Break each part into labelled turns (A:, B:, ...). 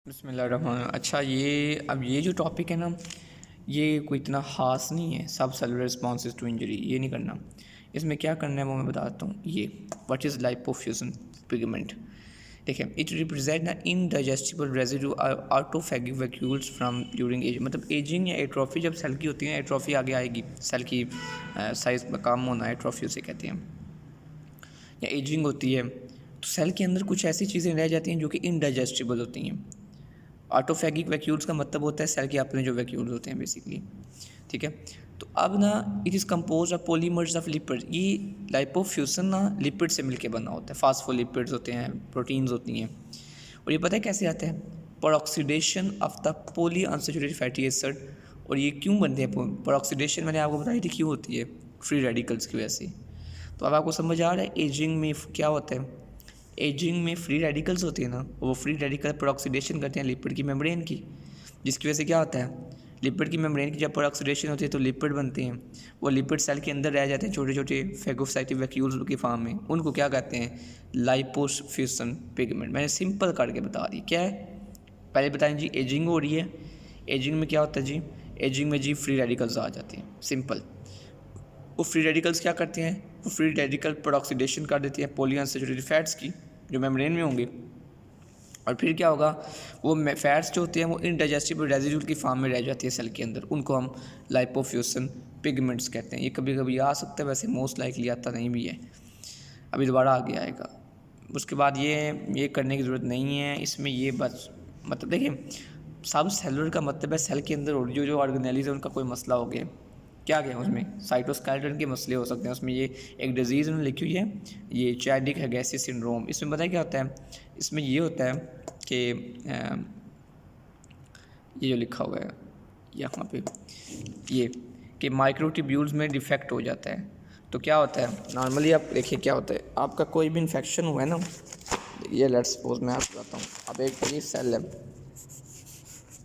A: बिस्मिल्लाहिर्रहमानिर्रहीम। अच्छा, ये जो टॉपिक है ना, ये कोई इतना ख़ास नहीं है। सब सेलुलर रिस्पॉन्सेज टू इंजरी, ये नहीं करना। इसमें क्या करना है वो मैं बताता हूँ। ये व्हाट इज़ लाइपोफ्यूजन पिगमेंट। देखिए, इट रिप्रेजेंट ना indigestible residue autophagic vacuoles from during age. मतलब एजिंग या एट्रोफी जब सेल की होती है, एट्रोफी आगे आएगी, सेल की साइज़ में कम होना एट्रोफी उसे कहते हैं, या एजिंग होती है तो सेल के अंदर कुछ ऐसी चीज़ें रह जाती हैं जो कि इनडाइजेस्टिबल होती हैं। ऑटोफैगिक वैक्यूल्स का मतलब होता है सेल के अपने जो वैक्यूल्स होते हैं बेसिकली, ठीक है। तो अब ना it is compose of polymers of lipid. ये लाइपोफ्यूजन ना लिपिड से मिलके बना होता है। फास्फोलिपिड्स होते हैं, प्रोटीन्स होती हैं। और ये पता है कैसे आते हैं? पर oxidation of the poly unsaturated fatty acid. और ये क्यों बनते हैं? पर ऑक्सीडेशन मैंने आपको बताई थी क्यों होती है, फ्री रेडिकल्स की वजह से। तो अब आपको समझ आ रहा है एजिंग में क्या होता है। एजिंग में फ्री रेडिकल्स होती है ना, वो फ्री रेडिकल पर ऑक्सीडेशन करते हैं लिपिड की मेम्ब्रेन की, जिसकी वजह से क्या होता है, लिपिड की मेम्ब्रेन की जब पर ऑक्सीडेशन होती है तो लिपिड बनते हैं। वो लिपिड सेल के अंदर रह जाते हैं छोटे छोटे फैगोसाइटिक वैक्यूल्स की फॉर्म में। उनको क्या कहते हैं? लाइपोफ्यूजन पिगमेंट। मैंने सिंपल करके बता दी क्या है। पहले बताएं जी, एजिंग हो रही है। एजिंग में क्या होता है जी? एजिंग में जी फ्री रेडिकल्स आ जाते हैं, सिंपल। वो फ्री रेडिकल्स क्या करते हैं? वो फ्री रेडिकल पर ऑक्सीडेशन कर देती हैं पॉलीअनसैचुरेटेड फैट्स की जो मेम्ब्रेन में होंगे। और फिर क्या होगा, वो फैट्स जो होते हैं वो इनडाइजेस्टिबल रेजिड्यूल की फॉर्म में रह जाती है सेल के अंदर। उनको हम लाइपोफ्यूजन पिगमेंट्स कहते हैं। ये कभी कभी आ सकता है, वैसे मोस्ट लाइकली आता नहीं भी है, अभी दोबारा आगे आएगा। उसके बाद ये करने की ज़रूरत नहीं है इसमें। ये बस मतलब देखिए, सब सेलुलर का मतलब है सेल के अंदर और जो ऑर्गेनेलीज है उनका कोई मसला हो गया, क्या गया उसमें साइटोस्केलेटन के मसले हो सकते हैं उसमें। ये एक डिजीज़ उन्होंने लिखी हुई है, ये चाइल्डिक हेगेसी सिंड्रोम। इसमें पता है क्या होता है? इसमें ये होता है कि ये जो लिखा हुआ है यहाँ पे, ये कि माइक्रोट्यूब्यूल्स में डिफेक्ट हो जाता है। तो क्या होता है नॉर्मली, आप देखिए क्या होता है, आपका कोई भी इन्फेक्शन हुआ है ना, ये लेट्स सपोज मैं आपको बताता हूँ। अब एक ये सेल है,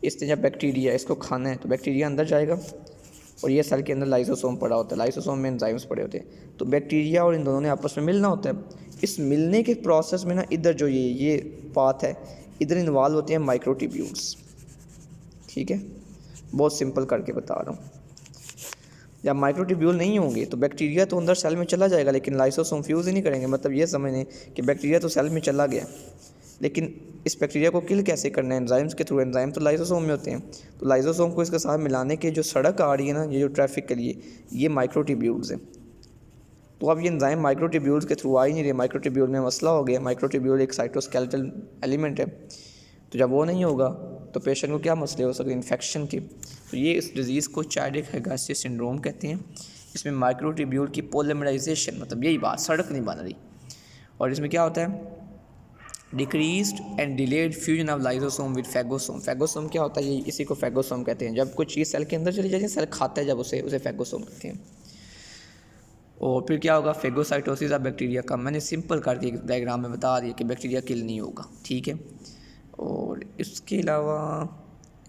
A: इससे जब बैक्टीरिया इसको खाना है तो बैक्टीरिया अंदर जाएगा और ये सेल के अंदर लाइसोसोम पड़ा होता है। लाइसोसोम में एंजाइम्स पड़े होते हैं। तो बैक्टीरिया और इन दोनों ने आपस में मिलना होता है। इस मिलने के प्रोसेस में ना इधर जो ये पाथ है, इधर इन्वॉल्व होते हैं माइक्रोट्यूब्यूल्स, ठीक है। बहुत सिंपल करके बता रहा हूँ। जब माइक्रोट्यूब्यूल नहीं होंगे तो बैक्टीरिया तो अंदर सेल में चला जाएगा लेकिन लाइसोसोम फ्यूज़ ही नहीं करेंगे। मतलब ये समझने कि बैक्टीरिया तो सेल में चला गया, लेकिन इस बैक्टीरिया को किल कैसे करना है? एंजाइम्स के थ्रू। एंजाइम तो लाइसोसोम में होते हैं। तो लाइसोसोम को इसके साथ मिलाने के जो सड़क आ रही है ना, ये जो ट्रैफिक के लिए, ये माइक्रोट्यूब्यूल्स हैं। तो अब ये एंजाइम माइक्रोट्यूब्यूल्स के थ्रू आ ही नहीं रहे। माइक्रोट्यूब्यूल में मसला हो गया। माइक्रोट्यूब्यूल एक साइटोस्केलेटल एलिमेंट है, तो जब वो नहीं होगा तो पेशेंट को क्या मसले हो सकते हैं? इन्फेक्शन के। तो ये इस डिज़ीज़ को चाइल्डिक हेगेसी सिंड्रोम कहते हैं। इसमें माइक्रोट्यूब्यूल की पोलिमराइजेशन, मतलब यही बात, सड़क नहीं बन रही। और इसमें क्या होता है? Decreased and delayed fusion of lysosome with phagosome. Phagosome क्या होता है? ये इसी को फैगोसोम कहते हैं। जब कुछ चीज़ सेल के अंदर चली जाती है, सेल खाता है जब उसे फैगोसोम कहते हैं। और फिर क्या होगा? फेगोसाइटोसिस ऑफ बैक्टीरिया का मैंने सिंपल करके डायग्राम में बता दिया कि बैक्टीरिया किल नहीं होगा, ठीक है। और इसके अलावा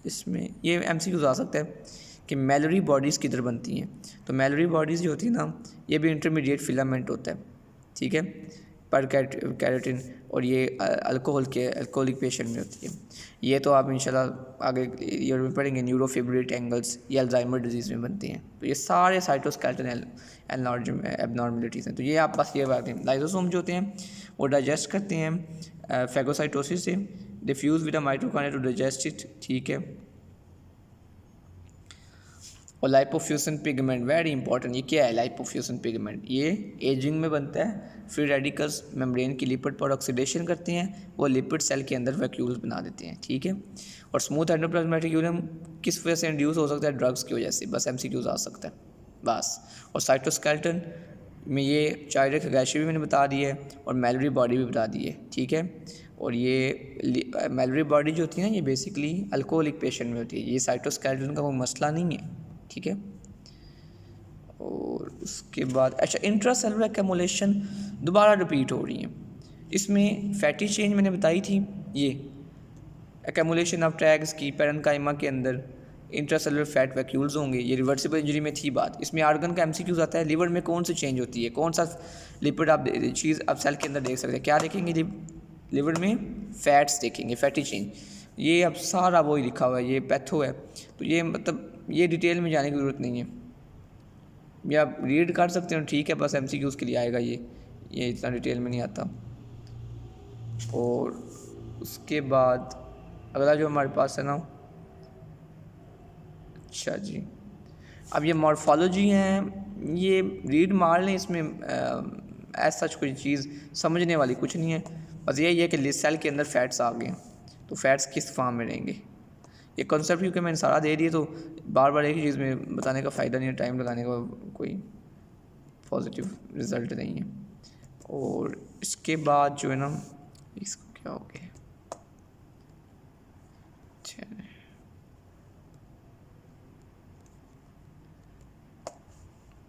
A: इसमें ये MCQs आ सकता है कि मैलरी बॉडीज़ किधर बनती हैं। तो मैलरी बॉडीज़ जो होती है ना, ये भी इंटरमीडिएट फिलामेंट होता है, ठीक है, पर कैरोटिन। और ये अल्कोहलिक पेशेंट में होती है। ये तो आप इंशाल्लाह आगे ईयर में पढ़ेंगे। न्यूरोफिब्रिलेट एंगल्स ये अल्जाइमर डिजीज़ में बनती हैं। तो ये सारे साइटोस्केलेटन एबनॉर्मलिटीज़ हैं। तो ये आप बस ये बात है, लाइसोसोम जो होते हैं वो डाइजेस्ट करते हैं फैगोसाइटोसिस से, diffuse with a mitochondria to digest it, ठीक है। और लाइपोफ्यूजन पिगमेंट वेरी इंपॉर्टेंट। ये क्या है लाइपोफ्यूजन पिगमेंट? ये एजिंग में बनता है। फ्री रेडिकल्स मेम्ब्रेन की लिपिड पर ऑक्सीडेशन करते हैं, वो लिपिड सेल के अंदर वैक्यूल्स बना देते हैं, ठीक है। और स्मूथ एंडोप्लाज्मेटिक यूरियम किस वजह से इंड्यूस हो सकता है? ड्रग्स की वजह से। बस MCQs आ सकता है बस। और साइटोस्केलेटन में ये चाइल्डिक हेगेसी भी मैंने बता दी है और मैलरी बॉडी भी बता दी है, ठीक है। और ये मैलरी बॉडी जो होती है ना, ये बेसिकली अल्कोहलिक पेशेंट में होती है। ये साइटोस्केलेटन का कोई मसला नहीं है, ठीक है। और उसके बाद अच्छा, इंट्रासेलुलर एक्यूमुलेशन दोबारा रिपीट हो रही है। इसमें फैटी चेंज मैंने बताई थी, ये एक्यूमुलेशन ऑफ टैग्स की पैरेन्काइमा के अंदर इंट्रासेलुलर फैट वैक्यूल्स होंगे। ये रिवर्सिबल इंजरी में थी बात। इसमें आर्गन का MCQs आता है। लिवर में कौन सी चेंज होती है? कौन सा लिपिड आप चीज़ आप सेल के अंदर देख सकते हैं? क्या देखेंगे? लिवर में फैट्स देखेंगे, फैटी चेंज। ये अब सारा वही लिखा हुआ है, ये पैथो है। तो ये मतलब ये डिटेल में जाने की ज़रूरत नहीं है, या आप रीड कर सकते हो, ठीक है, बस एमसीक्यूज़ के लिए आएगा ये इतना डिटेल में नहीं आता। और उसके बाद अगला जो हमारे पास है ना, अच्छा जी, अब ये मॉर्फोलॉजी हैं, ये रीड मार लें, इसमें ऐसा कोई चीज़ समझने वाली कुछ नहीं है, बस यही है कि सेल के अंदर फैट्स आ गए तो फैट्स किस फॉर्म में रहेंगे। ये कॉन्सेप्ट क्योंकि मैंने सारा दे दिया तो बार बार एक ही चीज़ में बताने का फ़ायदा नहीं है, टाइम लगाने का कोई पॉजिटिव रिज़ल्ट नहीं है। और इसके बाद जो है ना, इसको क्या हो गया,